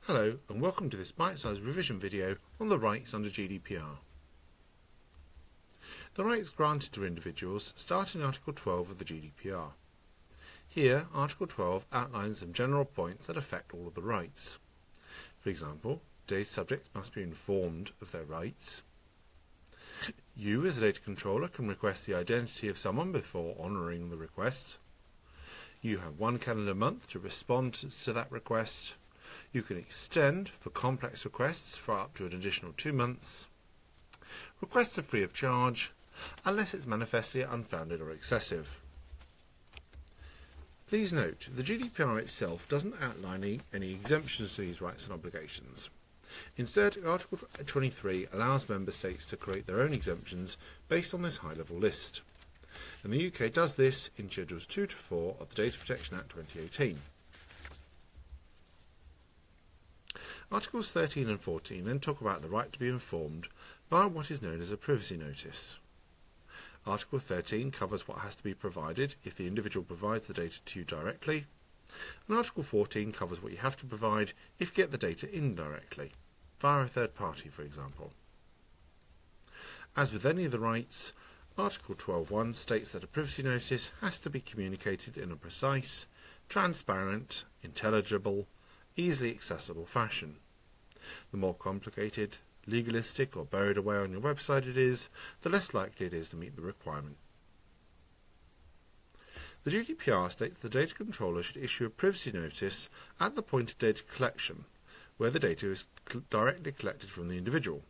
Hello and welcome to this bite-sized revision video on the rights under GDPR. The rights granted to individuals start in Article 12 of the GDPR. Here, Article 12 outlines some general points that affect all of the rights. For example, data subjects must be informed of their rights. You, as a data controller, can request the identity of someone before honouring the request. You have 1 calendar month to respond to that request. You can extend for complex requests for up to an additional 2 months. Requests are free of charge, unless it's manifestly unfounded or excessive. Please note, the GDPR itself doesn't outline any exemptions to these rights and obligations. Instead, Article 23 allows Member States to create their own exemptions based on this high-level list. And the UK does this in Schedules 2 to 4 of the Data Protection Act 2018. Articles 13 and 14 then talk about the right to be informed by what is known as a privacy notice. Article 13 covers what has to be provided if the individual provides the data to you directly, and Article 14 covers what you have to provide if you get the data indirectly, via a third party, for example. As with any of the rights, Article 12.1 states that a privacy notice has to be communicated in a precise, transparent, intelligible, easily accessible fashion. The more complicated, legalistic or buried away on your website it is, the less likely it is to meet the requirement. The GDPR states the data controller should issue a privacy notice at the point of data collection, where the data is directly collected from the individual.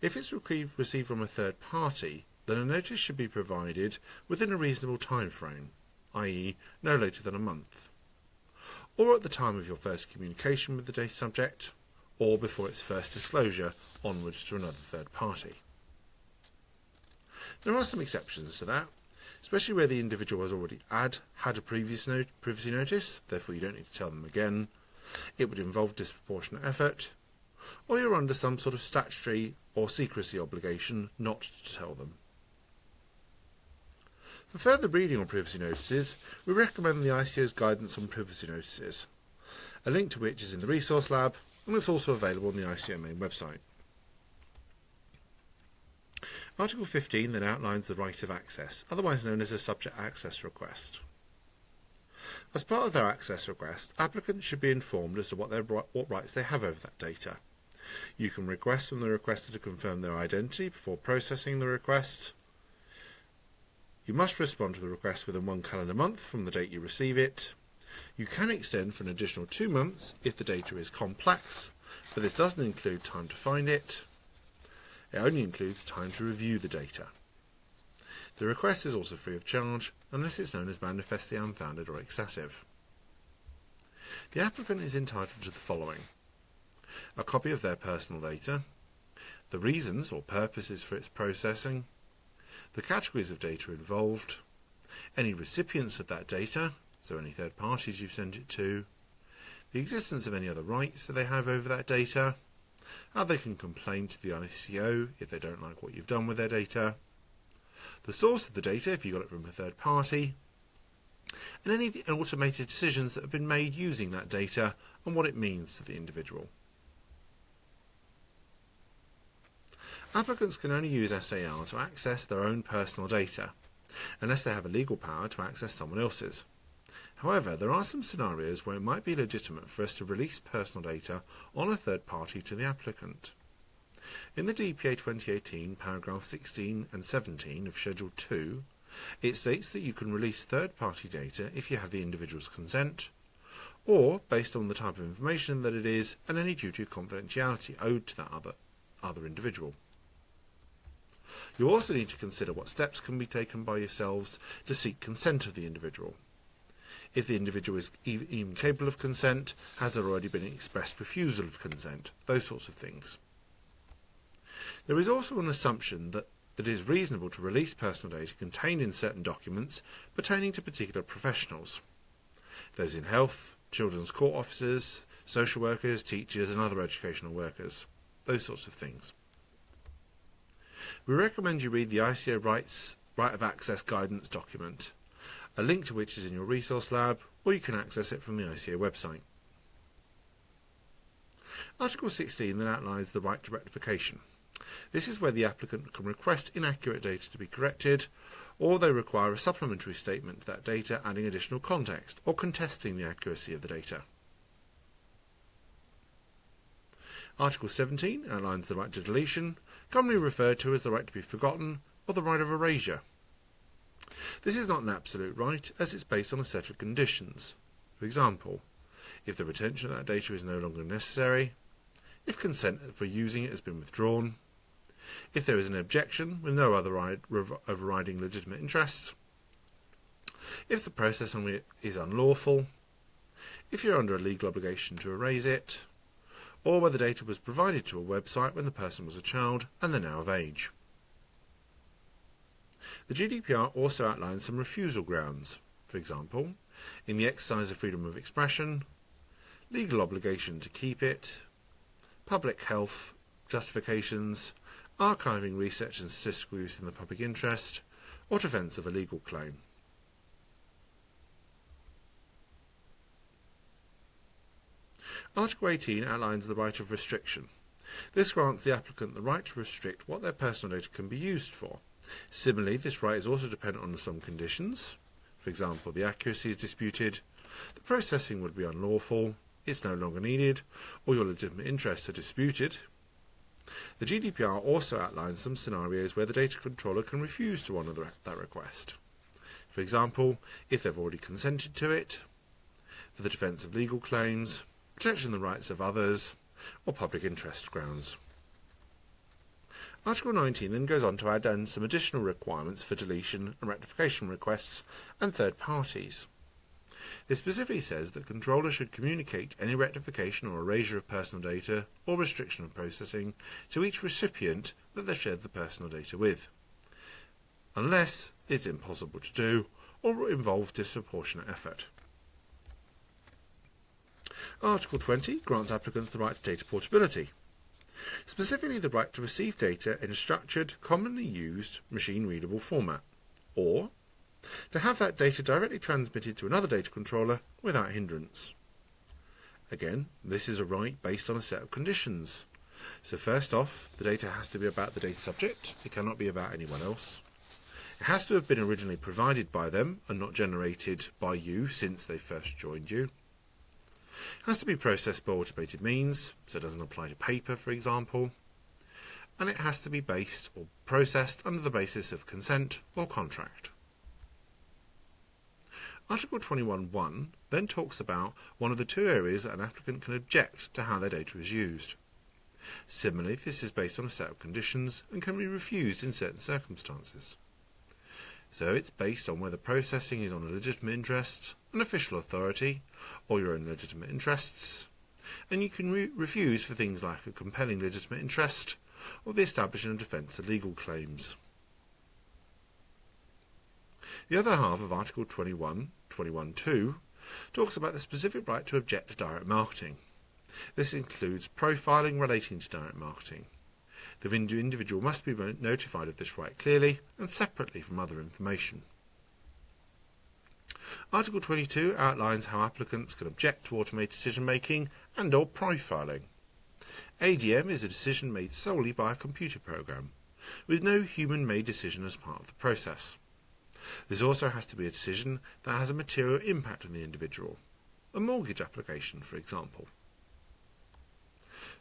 If it's received from a third party, then a notice should be provided within a reasonable time frame, i.e. no later than a month, or at the time of your first communication with the data subject, or before its first disclosure onwards to another third party. There are some exceptions to that, especially where the individual has already had a previous privacy notice, therefore you don't need to tell them again. It would involve disproportionate effort, or you're under some sort of statutory or secrecy obligation not to tell them. For further reading on privacy notices, we recommend the ICO's guidance on privacy notices, a link to which is in the Resource Lab, and it's also available on the ICO main website. Article 15 then outlines the right of access, otherwise known as a subject access request. As part of their access request, applicants should be informed as to what rights they have over that data. You can request from the requester to confirm their identity before processing the request. You must respond to the request within 1 calendar month from the date you receive it. You can extend for an additional 2 months if the data is complex, but this doesn't include time to find it. It only includes time to review the data. The request is also free of charge, unless it's known as manifestly unfounded or excessive. The applicant is entitled to the following: a copy of their personal data, the reasons or purposes for its processing, the categories of data involved, any recipients of that data, so any third parties you've sent it to, the existence of any other rights that they have over that data, how they can complain to the ICO if they don't like what you've done with their data, the source of the data if you got it from a third party, and any automated decisions that have been made using that data and what it means to the individual. Applicants can only use SAR to access their own personal data, unless they have a legal power to access someone else's. However, there are some scenarios where it might be legitimate for us to release personal data on a third party to the applicant. In the DPA 2018, paragraph 16 and 17 of Schedule 2, it states that you can release third-party data if you have the individual's consent, or based on the type of information that it is and any duty of confidentiality owed to that other individual. You also need to consider what steps can be taken by yourselves to seek consent of the individual. If the individual is even capable of consent, has there already been expressed refusal of consent, those sorts of things. There is also an assumption that it is reasonable to release personal data contained in certain documents pertaining to particular professionals. Those in health, children's court officers, social workers, teachers and other educational workers, those sorts of things. We recommend you read the ICO Right of Access Guidance document, a link to which is in your Resource Lab, or you can access it from the ICO website. Article 16 then outlines the right to rectification. This is where the applicant can request inaccurate data to be corrected, or they require a supplementary statement to that data adding additional context or contesting the accuracy of the data. Article 17 outlines the right to deletion, commonly referred to as the right to be forgotten or the right of erasure. This is not an absolute right, as it's based on a set of conditions. For example, if the retention of that data is no longer necessary, if consent for using it has been withdrawn, if there is an objection with no other overriding legitimate interest, if the process on it is unlawful, if you're under a legal obligation to erase it, or whether data was provided to a website when the person was a child and they're now of age. The GDPR also outlines some refusal grounds, for example, in the exercise of freedom of expression, legal obligation to keep it, public health justifications, archiving research and statistical use in the public interest, or defence of a legal claim. Article 18 outlines the right of restriction. This grants the applicant the right to restrict what their personal data can be used for. Similarly, this right is also dependent on some conditions. For example, the accuracy is disputed, the processing would be unlawful, it's no longer needed, or your legitimate interests are disputed. The GDPR also outlines some scenarios where the data controller can refuse to honour that request. For example, if they've already consented to it, for the defence of legal claims, protection of the rights of others, or public interest grounds. Article 19 then goes on to add in some additional requirements for deletion and rectification requests and third parties. This specifically says that controllers should communicate any rectification or erasure of personal data or restriction of processing to each recipient that they've shared the personal data with, unless it's impossible to do or involves disproportionate effort. Article 20 grants applicants the right to data portability, specifically the right to receive data in a structured, commonly used, machine-readable format, or to have that data directly transmitted to another data controller without hindrance. Again, this is a right based on a set of conditions. So first off, the data has to be about the data subject. It cannot be about anyone else. It has to have been originally provided by them and not generated by you since they first joined you. It has to be processed by automated means, so it doesn't apply to paper, for example. And it has to be based or processed under the basis of consent or contract. Article 21.1 then talks about one of the two areas that an applicant can object to how their data is used. Similarly, this is based on a set of conditions and can be refused in certain circumstances. So it's based on whether processing is on a legitimate interest, an official authority, or your own legitimate interests, and you can refuse for things like a compelling legitimate interest or the establishment of defence of legal claims. The other half of Article 21.2 talks about the specific right to object to direct marketing. This includes profiling relating to direct marketing. The individual must be notified of this right clearly and separately from other information. Article 22 outlines how applicants can object to automated decision-making and/or profiling. ADM is a decision made solely by a computer program, with no human-made decision as part of the process. This also has to be a decision that has a material impact on the individual, a mortgage application, for example.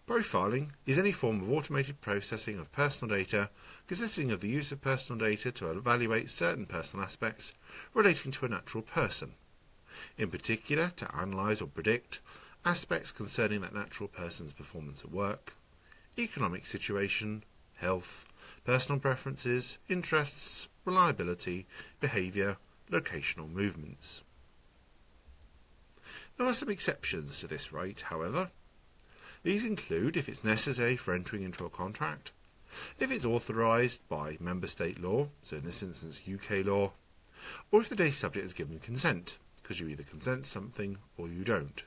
Profiling is any form of automated processing of personal data consisting of the use of personal data to evaluate certain personal aspects relating to a natural person, in particular to analyse or predict aspects concerning that natural person's performance at work, economic situation, health, personal preferences, interests, reliability, behaviour, locational movements. There are some exceptions to this right, however. These include if it's necessary for entering into a contract, if it's authorised by member state law, so in this instance UK law, or if the data subject has given consent, because you either consent to something or you don't.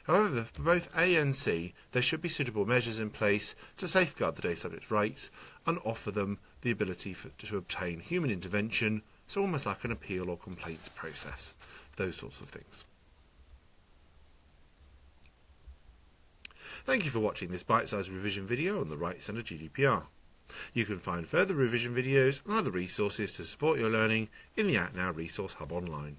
However, for both A and C, there should be suitable measures in place to safeguard the data subject's rights and offer them the ability to obtain human intervention, so almost like an appeal or complaints process, those sorts of things. Thank you for watching this bite-sized revision video on the rights under GDPR. You can find further revision videos and other resources to support your learning in the Act Now Resource Hub online.